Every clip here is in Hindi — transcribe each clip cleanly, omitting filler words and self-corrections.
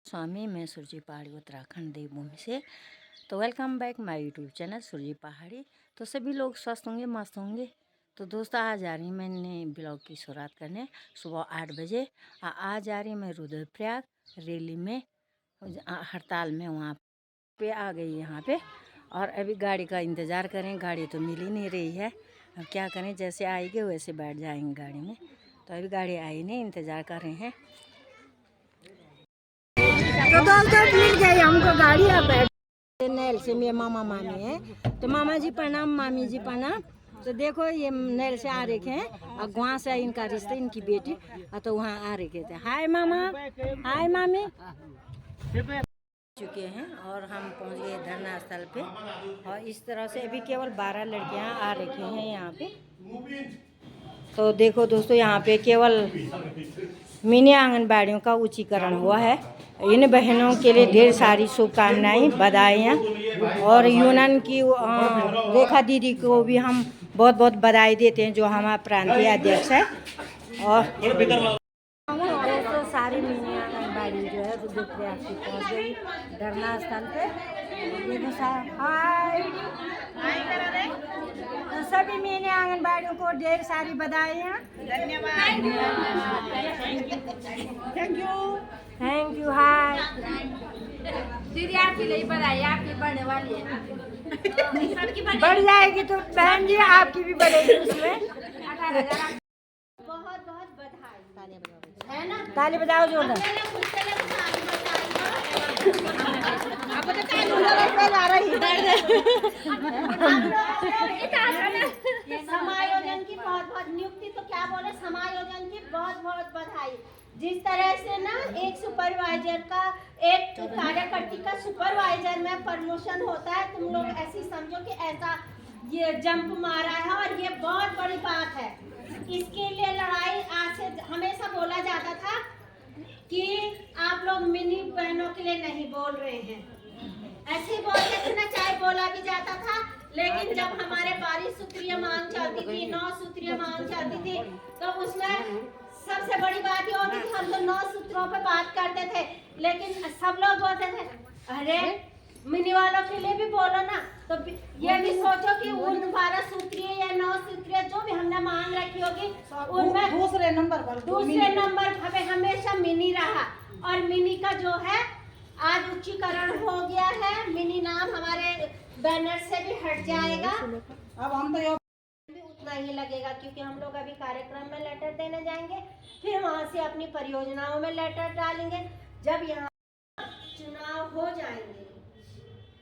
स्वामी मैं सुरजी पहाड़ी उत्तराखंड देवभूमि से। तो welcome back my YouTube channel Surji Pahadi. तो सभी लोग स्वस्थ होंगे, मस्त होंगे। तो दोस्तों आज आ रही मैंने ब्लॉग की शुरुआत करने सुबह 8 बजे। आज आ रही मैं रुद्रप्रयाग रैली में, हड़ताल में वहाँ पे आ गई यहाँ पे। और अभी गाड़ी का इंतज़ार करें, गाड़ी तो मिल ही नहीं रही है। अब क्या करें, जैसे आएगी वैसे बैठ जाएंगे गाड़ी में। तो अभी गाड़ी आई नहीं, इंतज़ार कर रहे हैं। तो दोस्तों मिल गई हमको गाड़ी। अब बैठ नैल से मेरे मामा मामी है। तो मामा जी प्रणाम, मामी जी प्रणाम। तो देखो ये नैल से आ रखे हैं और वहाँ से इनका रिश्ता, इनकी बेटी। तो वहाँ आ रखे थे। हाय मामा, हाय मामी चुके हैं और हम पहुँच गए धरना स्थल पे। और इस तरह से अभी केवल 12 लड़कियाँ आ रखी हैं यहाँ पे। तो देखो दोस्तों यहाँ पे केवल मिनी आंगनबाड़ियों का उच्चीकरण हुआ है। इन बहनों के लिए ढेर सारी शुभकामनाएं, बधाइयाँ। और यूनियन की रेखा दीदी को भी हम बहुत बहुत बधाई देते हैं, जो हमारा प्रांतीय अध्यक्ष है। और तो सारी मिनी आंगनबाड़ी जो है रुद्रप्रयाग से पहुँच गई धरना स्थल पे। देखो हाय, तो सभी मिनी आंगनबाड़ियों को ढेर सारी बधाइयाँ, धन्यवाद, थैंक यू। हाय दीदी आपकी लिए बधाई, आपकी बढ़ने वाली है। बढ़ जाएगी तो बहन जी आपकी भी बढ़ेगी उसमें। बहुत बहुत बधाई है ना। ताली बजाओ जोरदार। समायोजन की बहुत बहुत नियुक्ति, तो क्या बोले, समायोजन की बहुत बहुत बधाई। जिस तरह से ना एक सुपरवाइजर का, एक कार्यकर्ती का सुपरवाइजर में प्रमोशन होता है, तुम लोग ऐसी समझो कि ऐसा ये जंप मारा है और ये बहुत बड़ी बात है। इसके लिए लड़ाई आज से हमेशा बोला जाता था कि आप लोग मिनी बहनों के लिए नहीं बोल रहे हैं, ऐसे ही बोलते थे ना, चाहे बोला भी जाता था। लेकिन जब हमारे 12 सूत्रीय मांग चलती थी, 9 सूत्रीय मांग चलती थी, तो उसमें सबसे बड़ी बात ये होती थी, हम तो 9 सूत्रों पे बात करते थे। लेकिन सब लोग बोलते थे अरे मिनी वालों के लिए भी बोलो ना। तो ये भी सोचो कि उन 12 सूत्रीय या 9 सूत्रीय जो भी हमने मांग रखी होगी, उनमें दूसरे नंबर हमें हमेशा मिनी रहा। और मिनी का जो है आज उच्चीकरण हो गया है। मिनी नाम हमारे बैनर से भी हट जाएगा। अब हम तो भी उतना ही लगेगा, क्योंकि हम लोग अभी कार्यक्रम में लेटर देने जाएंगे, फिर वहां से अपनी परियोजनाओं में लेटर डालेंगे। जब यहाँ चुनाव हो जाएंगे,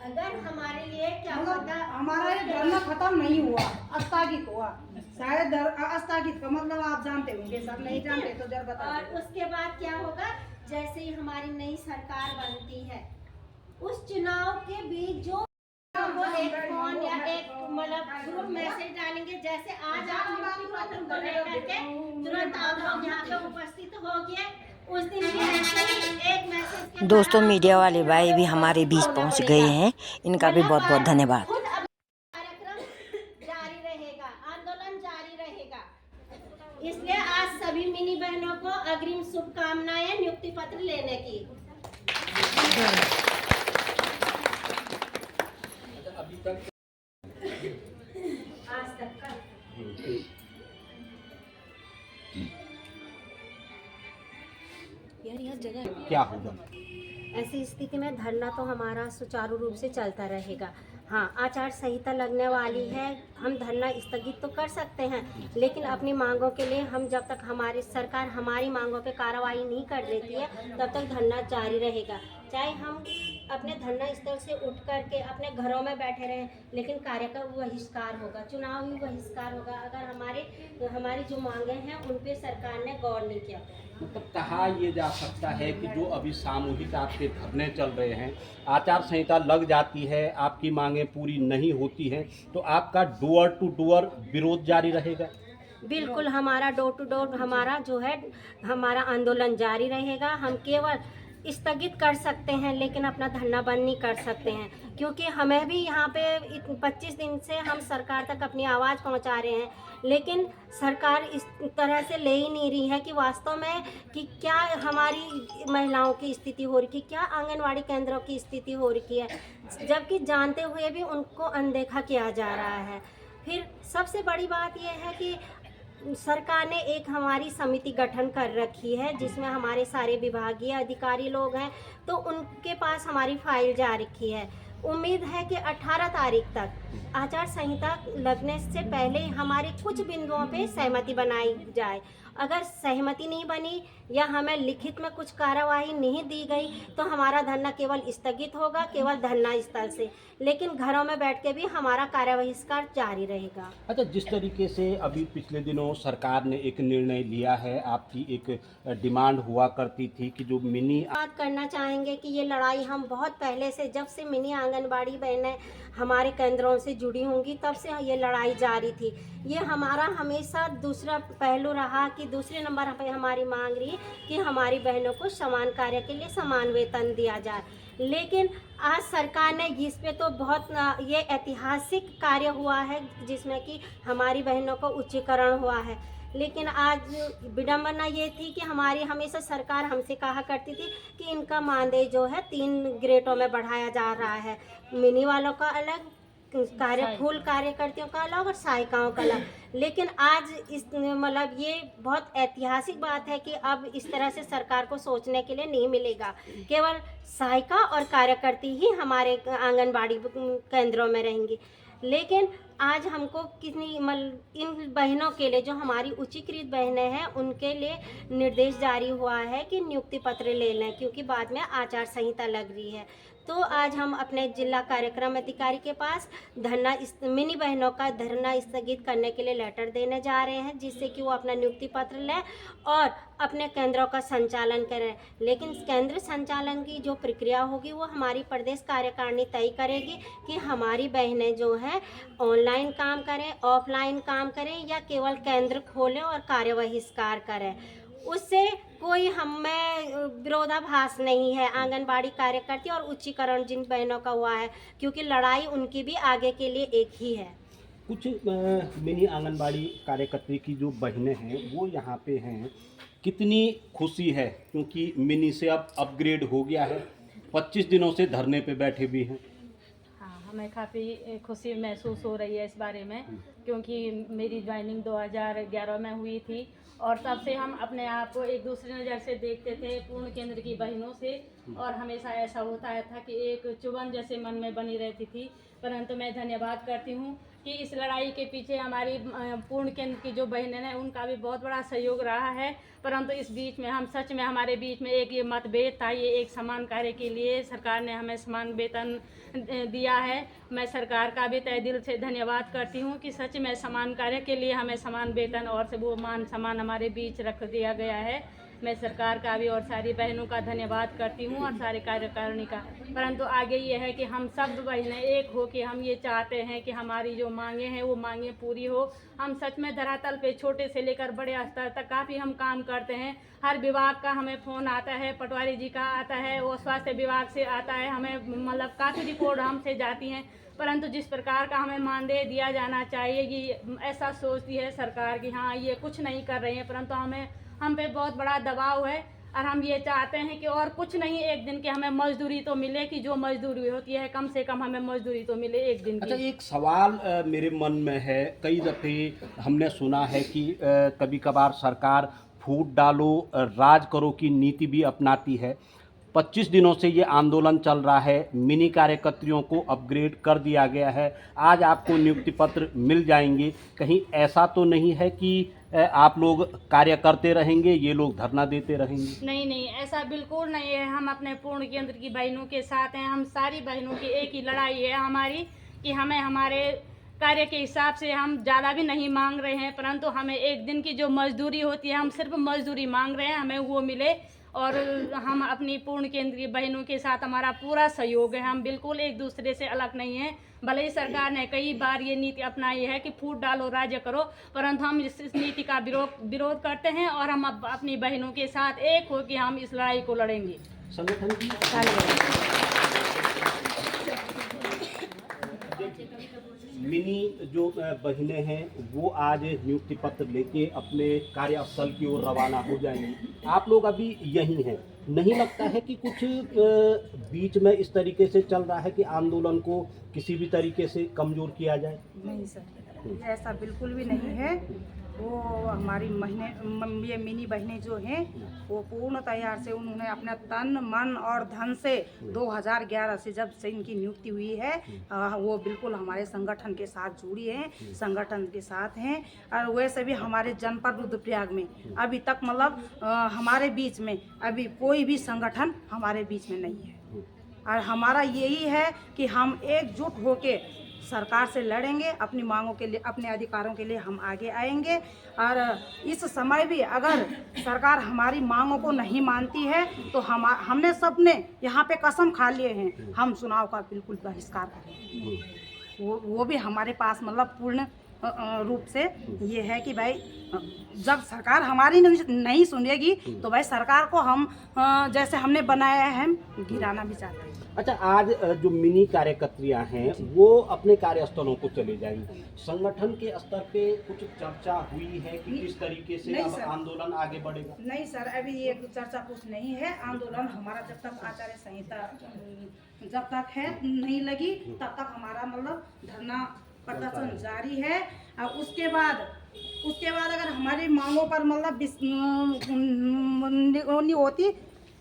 अगर हमारे लिए क्या होता, हमारा ये धरना खत्म नहीं हुआ, स्थगित हुआ। शायद स्थगित का मतलब आप जानते होंगे, सब नहीं जानते तो जरा बता। और उसके बाद क्या होगा, जैसे ही हमारी नई सरकार बनती है, उस चुनाव के बीच जो वो एक फोन या एक मतलब ग्रुप मैसेज डालेंगे, जैसे आज आप नियुक्ति पत्र को लेकर के तुरंत आप लोग यहाँ पे उपस्थित हो गए, उस दिन भी एक मैसेज। दोस्तों मीडिया वाले भाई भी हमारे बीच पहुंच गए हैं, इनका भी बहुत बहुत धन्यवाद। कार्यक्रम जारी रहेगा, आंदोलन जारी रहेगा। इसलिए आज सभी मिनी बहनों को अग्रिम शुभकामनाएं नियुक्ति पत्र लेने की। आज तक का क्या होगा? ऐसी स्थिति में धरना तो हमारा सुचारू रूप से चलता रहेगा। हाँ, आचार संहिता लगने वाली है, हम धरना स्थगित तो कर सकते हैं, लेकिन अपनी मांगों के लिए हम जब तक हमारी सरकार हमारी मांगों पे कार्रवाई नहीं कर देती है, तब तक धरना जारी रहेगा। चाहे हम अपने धरना स्थल से उठ करके अपने घरों में बैठे रहें, लेकिन कार्य का बहिष्कार होगा, चुनाव भी बहिष्कार होगा, अगर हमारी जो मांगे हैं उन पे सरकार ने गौर नहीं किया। मतलब कहा ये जा सकता है कि जो अभी सामूहिक आपके धरने चल रहे हैं, आचार संहिता लग जाती है, आपकी मांगें पूरी नहीं होती हैं, तो आपका डोर टू डोर विरोध जारी रहेगा? बिल्कुल, हमारा डोर टू डोर हमारा जो है हमारा आंदोलन जारी रहेगा। हम केवल स्थगित कर सकते हैं, लेकिन अपना धरना बंद नहीं कर सकते हैं, क्योंकि हमें भी यहाँ पे 25 दिन से हम सरकार तक अपनी आवाज़ पहुँचा रहे हैं, लेकिन सरकार इस तरह से ले ही नहीं रही है कि वास्तव में कि क्या हमारी महिलाओं की स्थिति हो रही है, क्या आंगनवाड़ी केंद्रों की स्थिति हो रही है, जबकि जानते हुए भी उनको अनदेखा किया जा रहा है। फिर सबसे बड़ी बात यह है कि सरकार ने एक हमारी समिति गठन कर रखी है, जिसमें हमारे सारे विभागीय अधिकारी लोग हैं, तो उनके पास हमारी फाइल जा रखी है। उम्मीद है कि 18 तारीख तक आचार संहिता लगने से पहले हमारे कुछ बिंदुओं पे सहमति बनाई जाए। अगर सहमति नहीं बनी या हमें लिखित में कुछ कार्यवाही नहीं दी गई तो हमारा धरना केवल स्थगित होगा, केवल धरना स्थल से, लेकिन घरों में बैठ के भी हमारा कार्य बहिष्कार जारी रहेगा। अच्छा, जिस तरीके से अभी पिछले दिनों सरकार ने एक निर्णय लिया है, आपकी एक डिमांड हुआ करती थी कि जो मिनी बात करना चाहेंगे कि ये लड़ाई हम बहुत पहले से, जब से मिनी आंगनबाड़ी बहनें हमारे केंद्रों से जुड़ी होंगी तब से ये लड़ाई जारी थी। ये हमारा हमेशा दूसरा पहलू रहा कि दूसरे नंबर पे हमारी मांग रही कि हमारी बहनों को समान कार्य के लिए समान वेतन दिया जाए, लेकिन आज सरकार ने इस पे तो बहुत ये ऐतिहासिक कार्य हुआ है जिसमें कि हमारी बहनों को उच्चीकरण हुआ है। लेकिन आज विडंबना ये थी कि हमारी हमेशा सरकार हमसे कहा करती थी कि इनका मानदेय जो है 3 ग्रेडों में बढ़ाया जा रहा है, मिनी वालों का अलग, फूल कार्यकर्तियों का अलग और सहायिकाओं का अलग। लेकिन आज इस मतलब ये बहुत ऐतिहासिक बात है कि अब इस तरह से सरकार को सोचने के लिए नहीं मिलेगा, केवल सहायिका और कार्यकर्ती ही हमारे आंगनबाड़ी केंद्रों में रहेंगी। लेकिन आज हमको कितनी इन बहनों के लिए, जो हमारी उच्चीकृत बहनें हैं, उनके लिए निर्देश जारी हुआ है कि नियुक्ति पत्र ले लें, क्योंकि बाद में आचार संहिता लग रही है। तो आज हम अपने जिला कार्यक्रम अधिकारी के पास धरना, मिनी बहनों का धरना स्थगित करने के लिए लेटर देने जा रहे हैं, जिससे कि वो अपना नियुक्ति पत्र लें और अपने केंद्रों का संचालन करें। लेकिन केंद्र संचालन की जो प्रक्रिया होगी वो हमारी प्रदेश कार्यकारिणी तय करेगी कि हमारी बहनें जो हैं ऑनलाइन काम करें, ऑफलाइन काम करें या केवल केंद्र खोलें और कार्य बहिष्कार करें। उससे कोई हमें विरोधाभास नहीं है आंगनबाड़ी कार्यकर्ती और उच्चीकरण जिन बहनों का हुआ है, क्योंकि लड़ाई उनकी भी आगे के लिए एक ही है। कुछ मिनी आंगनबाड़ी कार्यकर्ती की जो बहनें हैं वो यहाँ पे हैं, कितनी खुशी है क्योंकि मिनी से अब अपग्रेड हो गया है, 25 दिनों से धरने पे बैठे भी हैं। हाँ, हमें काफ़ी खुशी महसूस हो रही है इस बारे में, क्योंकि मेरी ज्वाइनिंग 2011 में हुई थी और तब से हम अपने आप को एक दूसरे नज़र से देखते थे पूर्ण केंद्र की बहनों से, और हमेशा ऐसा होता था कि एक चुभन जैसे मन में बनी रहती थी। परंतु मैं धन्यवाद करती हूँ कि इस लड़ाई के पीछे हमारी पूर्ण केंद्र की जो बहनें हैं उनका भी बहुत बड़ा सहयोग रहा है। परंतु इस बीच में हम सच में हमारे बीच में एक ये मतभेद था, ये एक समान कार्य के लिए सरकार ने हमें समान वेतन दिया है। मैं सरकार का भी तहे दिल से धन्यवाद करती हूँ कि सच में समान कार्य के लिए हमें समान वेतन और से वो मान सम्मान हमारे बीच रख दिया गया है। मैं सरकार का भी और सारी बहनों का धन्यवाद करती हूँ और सारे कार्यकारिणी का। परंतु आगे ये है कि हम सब बहनें एक हो कि हम ये चाहते हैं कि हमारी जो मांगे हैं वो मांगे पूरी हो। हम सच में धरातल पे छोटे से लेकर बड़े स्तर तक काफ़ी हम काम करते हैं। हर विभाग का हमें फ़ोन आता है, पटवारी जी का आता है, वो स्वास्थ्य विभाग से आता है, हमें मतलब काफ़ी रिपोर्ट हमसे जाती हैं। परंतु जिस प्रकार का हमें मानदेय दिया जाना चाहिए ये ऐसा सोचती है सरकार कि हाँ ये कुछ नहीं कर रही है, परंतु हम पे बहुत बड़ा दबाव है और हम ये चाहते हैं कि और कुछ नहीं, एक दिन की हमें मजदूरी तो मिले, कि जो मजदूरी होती है कम से कम हमें मजदूरी तो मिले एक दिन की। अच्छा, एक सवाल मेरे मन में है, कई दफ़े हमने सुना है कि कभी कभार सरकार फूट डालो राज करो की नीति भी अपनाती है। 25 दिनों से ये आंदोलन चल रहा है, मिनी कार्यकर्तियों को अपग्रेड कर दिया गया है, आज आपको नियुक्ति पत्र मिल जाएंगे। कहीं ऐसा तो नहीं है कि आप लोग कार्य करते रहेंगे, ये लोग धरना देते रहेंगे? नहीं, ऐसा बिल्कुल नहीं है। हम अपने पूर्ण केंद्र की बहनों के साथ हैं। हम सारी बहनों की एक ही लड़ाई है हमारी कि हमें हमारे कार्य के हिसाब से हम ज़्यादा भी नहीं मांग रहे हैं, परंतु हमें एक दिन की जो मजदूरी होती है हम सिर्फ मजदूरी मांग रहे हैं, हमें वो मिले। और हम अपनी पूर्ण केंद्रीय बहनों के साथ हमारा पूरा सहयोग है, हम बिल्कुल एक दूसरे से अलग नहीं हैं। भले ही सरकार ने कई बार ये नीति अपनाई है कि फूट डालो राज्य करो, परंतु हम इस नीति का विरोध करते हैं और हम अपनी बहनों के साथ एक हो कि हम इस लड़ाई को लड़ेंगे। संगठन की सालगिरह। मिनी जो बहनें हैं वो आज नियुक्ति पत्र लेके अपने कार्यस्थल की ओर रवाना हो जाएंगी। आप लोग अभी यहीं हैं, नहीं लगता है कि कुछ बीच में इस तरीके से चल रहा है कि आंदोलन को किसी भी तरीके से कमजोर किया जाए? नहीं सर, ऐसा बिल्कुल भी नहीं है। वो हमारी ये मिनी बहनें जो हैं वो पूर्ण तैयार से उन्होंने अपना तन मन और धन से 2011 से जब से इनकी नियुक्ति हुई है वो बिल्कुल हमारे संगठन के साथ जुड़ी हैं, संगठन के साथ हैं। और वैसे भी हमारे जनपद रुद्रप्रयाग में अभी तक मतलब हमारे बीच में अभी कोई भी संगठन हमारे बीच में नहीं है। और हमारा यही है कि हम एकजुट होके सरकार से लड़ेंगे, अपनी मांगों के लिए, अपने अधिकारों के लिए हम आगे आएंगे। और इस समय भी अगर सरकार हमारी मांगों को नहीं मानती है तो हमने सबने यहाँ पे कसम खा लिए हैं हम चुनाव का बिल्कुल बहिष्कार करेंगे। वो भी हमारे पास मतलब पूर्ण रूप से ये है कि भाई जब सरकार हमारी नहीं सुनेगी तो भाई सरकार को हम जैसे हमने बनाया है हम गिराना भी चाहते हैं। अच्छा, आज जो मिनी कार्यकर्त्रियां हैं वो अपने कार्यस्थलों को चले जाएंगी। संगठन के स्तर पे कुछ चर्चा हुई है कि किस तरीके से अब आंदोलन आगे बढ़ेगा? नहीं सर, अभी ये चर्चा कुछ नहीं है। आंदोलन हमारा जब तक आचार्य संहिता जब तक है नहीं लगी तब तक हमारा मतलब धरना प्रदर्शन जारी है। और उसके बाद अगर हमारी मांगों पर मतलब नहीं होती,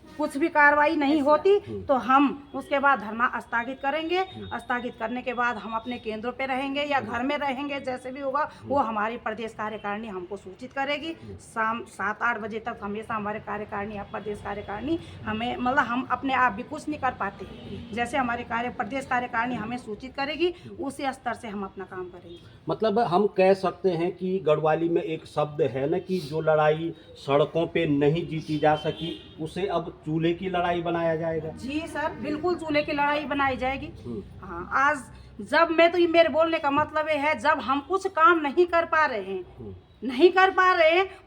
कुछ भी कार्रवाई नहीं होती तो हम उसके बाद धरना स्थगित करेंगे। स्थगित करने के बाद हम अपने केंद्रों पे रहेंगे या घर में रहेंगे, जैसे भी होगा वो हमारी प्रदेश कार्यकारिणी हमको सूचित करेगी। शाम 7-8 बजे तक हमेशा हमारे कार्यकारिणी प्रदेश कार्यकारिणी हमें मतलब हम अपने आप भी कुछ नहीं कर पाते, जैसे हमारे प्रदेश कार्यकारिणी हमें सूचित करेगी उसी स्तर से हम अपना काम करेंगे। मतलब हम कह सकते हैं कि गढ़वाली में एक शब्द है ना कि जो लड़ाई सड़कों पे नहीं जीती जा सकी उसे अब चूल्हे की लड़ाई बनाया जाएगा। जी सर, बिल्कुल चूल्हे की लड़ाई बनाई जाएगी। हाँ, आज जब मैं तो ये मेरे बोलने का मतलब ये है जब हम कुछ काम नहीं कर पा रहे हैं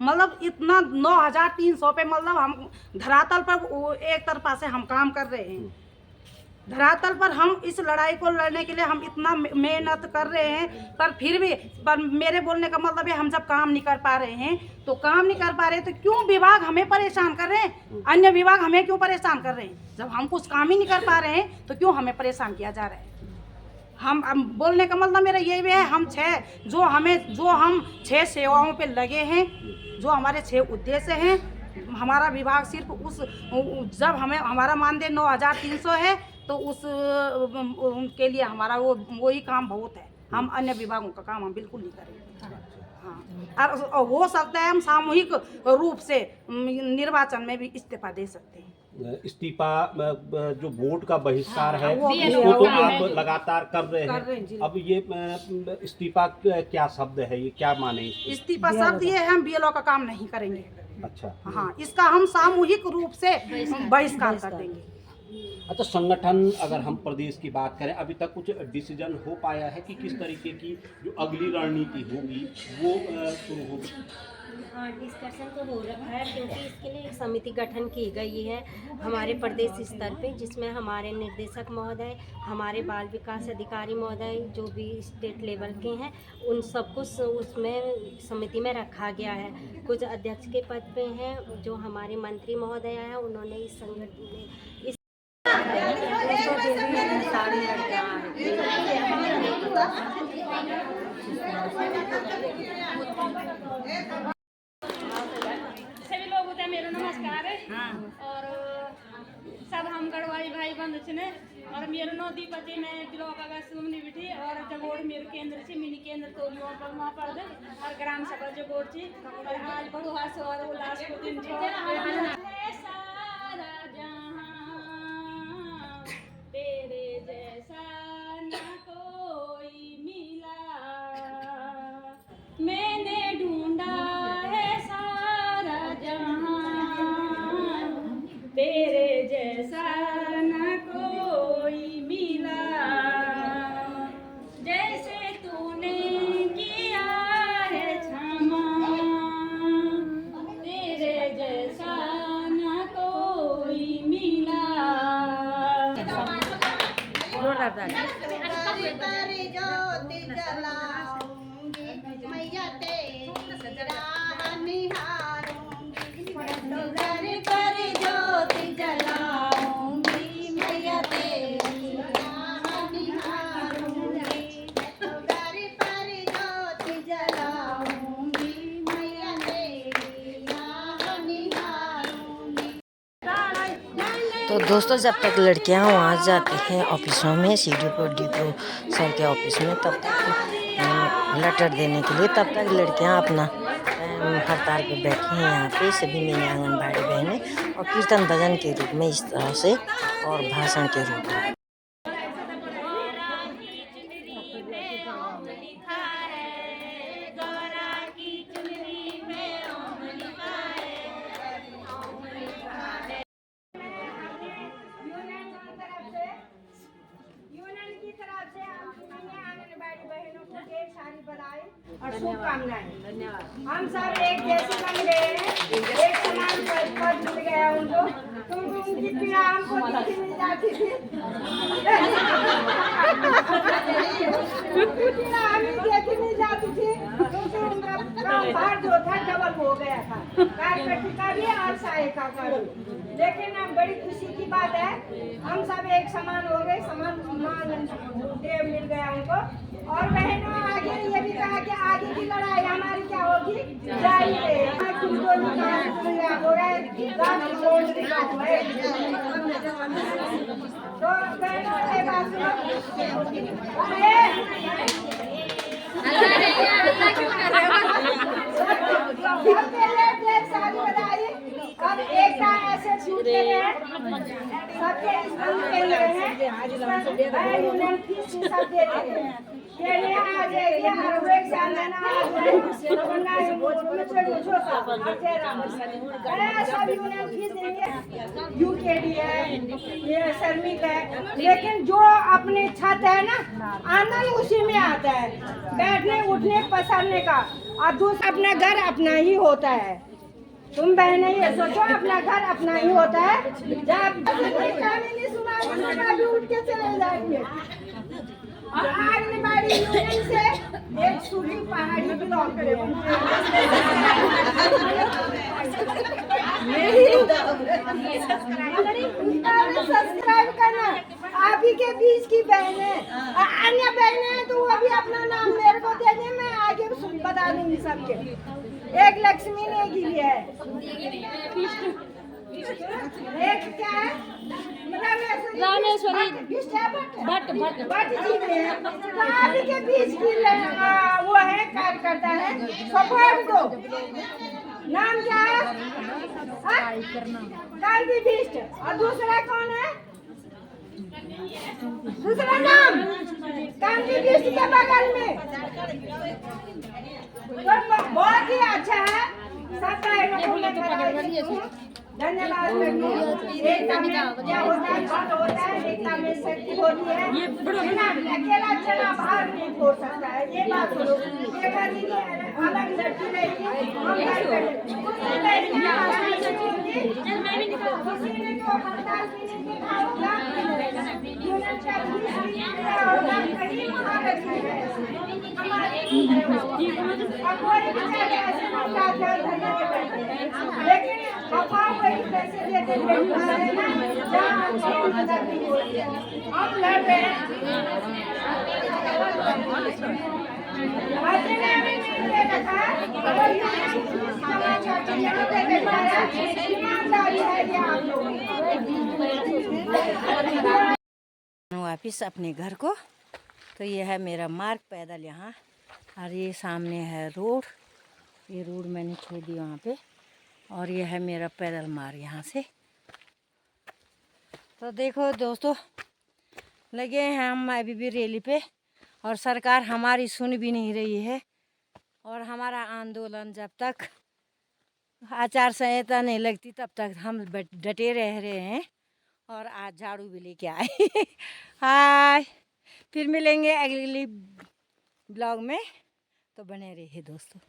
मतलब इतना 9300 पे मतलब हम धरातल पर एक तरफा से हम काम कर रहे हैं। धरातल पर हम इस लड़ाई को लड़ने के लिए हम इतना मेहनत कर रहे हैं पर फिर भी मेरे बोलने का मतलब है हम जब काम नहीं कर पा रहे हैं तो क्यों विभाग हमें परेशान कर रहे हैं? अन्य विभाग हमें क्यों परेशान कर रहे हैं? जब हम कुछ काम ही नहीं कर पा रहे हैं तो क्यों हमें परेशान किया जा रहा है? हम बोलने का मतलब मेरा ये भी है हम 6 सेवाओं पे लगे हैं, जो हमारे 6 उद्देश्य हैं। हमारा विभाग सिर्फ जब हमें हमारा मानदेय 9300 है तो उनके लिए हमारा वही काम बहुत है। हम अन्य विभागों का काम हम बिल्कुल नहीं करेंगे। हाँ, और हो सकता है हम सामूहिक रूप से निर्वाचन में भी इस्तीफा दे सकते हैं। इस्तीफा जो वोट का बहिष्कार है वो तो आप लगातार कर रहे हैं। अब ये इस्तीफा क्या शब्द है, ये क्या माने? इस्तीफा शब्द ये है हम बीएलओ का काम नहीं करेंगे। अच्छा, हाँ, इसका हम सामूहिक रूप से बहिष्कार कर देंगे। अच्छा, संगठन अगर हम प्रदेश की बात करें अभी तक कुछ डिसीजन हो पाया है कि किस तरीके की जो अगली रणनीति होगी वो शुरू होगी? हाँ, डिस्कशन तो हो रहा है क्योंकि इसके लिए एक समिति गठन की गई है हमारे प्रदेश स्तर पे, जिसमें हमारे निर्देशक महोदय, हमारे बाल विकास अधिकारी महोदय जो भी स्टेट लेवल के हैं उन सबको उसमें समिति में रखा गया है। कुछ अध्यक्ष के पद पे हैं जो हमारे मंत्री महोदय हैं, उन्होंने इस संगठन में सारी सभी लोग होते हैं, मेरा नमस्कार है। और सब हम गढ़वाली भाई बंधु छे और मेरे नो दीपति में ब्लॉक अगर सुमनी बिठी और जगोड़ मेरे केंद्र से मिनी केंद्र तो वहाँ पर दे और ग्राम सभा जगोड़ थी और आज बड़ो हास और उल्लास को दिन तेरे जैसा न कोई मिला, मैंने ढूंढा है सारा जहां, तेरे जैसा न कोई मिला, जैसे तूने किया है क्षमा, तेरे जैसा बारदान पर ज्योति जलाऊंगी मैया तेरी राह निहारूंगी तो घर पर ज्योति जलाऊंगी मैया तेरी राह निहारूंगी तो घर पर ज्योति जलाऊंगी मैया तेरी राह निहारूंगी। तो दोस्तों जब तक लड़कियां वहाँ जाती हैं ऑफिसों में CDPO DPO सर के ऑफिस में तब तक लेटर देने के लिए तब तक लड़कियां अपना हड़ताल पे बैठी हैं यहाँ पे सभी मेरी आंगनबाड़ी बहनें और कीर्तन भजन के रूप में इस तरह से और भाषण के रूप में। यूनियन की तरफ से आंगनबाड़ी बहनों को ढेर सारी बधाई और शुभकामनाएं। धन्यवाद। हम सब एक जैसे बन गए हैं, एक समान पद मिल गया उनको, क्योंकि उनकी पीड़ा हमको नहीं मिल जाती थी। पीड़ा हमें जैसी मिल जाती थी, क्योंकि उनका काम भार जो था डबल हो गया था, कार्यकर्ता का भी और सहायिका का भी। लेकिन अब बड़ी खुशी की बात है, हम सब एक समान हो गए, समान देव मिल गया उनको। और बहनों आगे ये भी कहा कि आगे की लड़ाई हमारी क्या होगी, जारी रहेगी। तो बहनों ये बात सारी बधाई। अब एक ऐसे छूट के हैं सबके यूनियन फीस सब दे रहे हैं। ये आ जाएगी हर एक साल देना आ जाएगी सब यूनियन फीस देंगे। UKD है, ये श्रमिक है, लेकिन जो अपनी छत है ना आनंद उसी में आता है, बैठने उठने पसरने का। और दूसरा अपना घर अपना ही होता है। तुम बहने ये सोचो अपना घर अपना ही होता है। जब नहीं सुना भी उठ के चले जाएंगे। और आंगनबाड़ी यूनियन से एक सूखी पहाड़ी ब्लॉक सब्सक्राइब करना। आप ही के बीच की बहनें, अन्य बहनें हैं तो वो भी अपना नाम मेरे को दे दें, मैं आगे बता दूंगी सबके। एक लक्ष्मी ने की है, एक क्या है रामेश्वरी भट्ट जी में है। तो आप ही के बीच की वो है कार्यकर्ता है, सपोर्ट दो। नाम क्या है? कांति बिष्ट। और दूसरा कौन है? दूसरा नाम कांति बिष्ट के बगल में। तो बहुत ही अच्छा है। सब धन्यवाद। एकता में क्या होता है, बल होता है, एकता में शक्ति होती है। अकेला चना भार नहीं छोड़ सकता है, ये बात करो। अलग लड़की रहेगी, हम घर पे किसी ने तो हड़ताल भी नहीं देखा होगा। यूनियन का होगा कहीं महालक्ष्मी है हमारी। अब कोई बेचारे ऐसे लेकिन पैसे देते हम लड़ रहे हैं। वापिस अपने घर को। तो ये है मेरा मार्ग पैदल यहाँ, और ये सामने है रोड। ये रोड मैंने छोड़ दी वहाँ पे, और ये है मेरा पैदल मार्ग यहाँ से। तो देखो दोस्तों, लगे हैं हम अभी भी रैली पे, और सरकार हमारी सुन भी नहीं रही है। और हमारा आंदोलन जब तक आचार संहिता नहीं लगती तब तक हम डटे रह रहे हैं। और आज झाड़ू भी लेके आए। हाय, फिर मिलेंगे अगली ब्लॉग में, तो बने रहिए दोस्तों।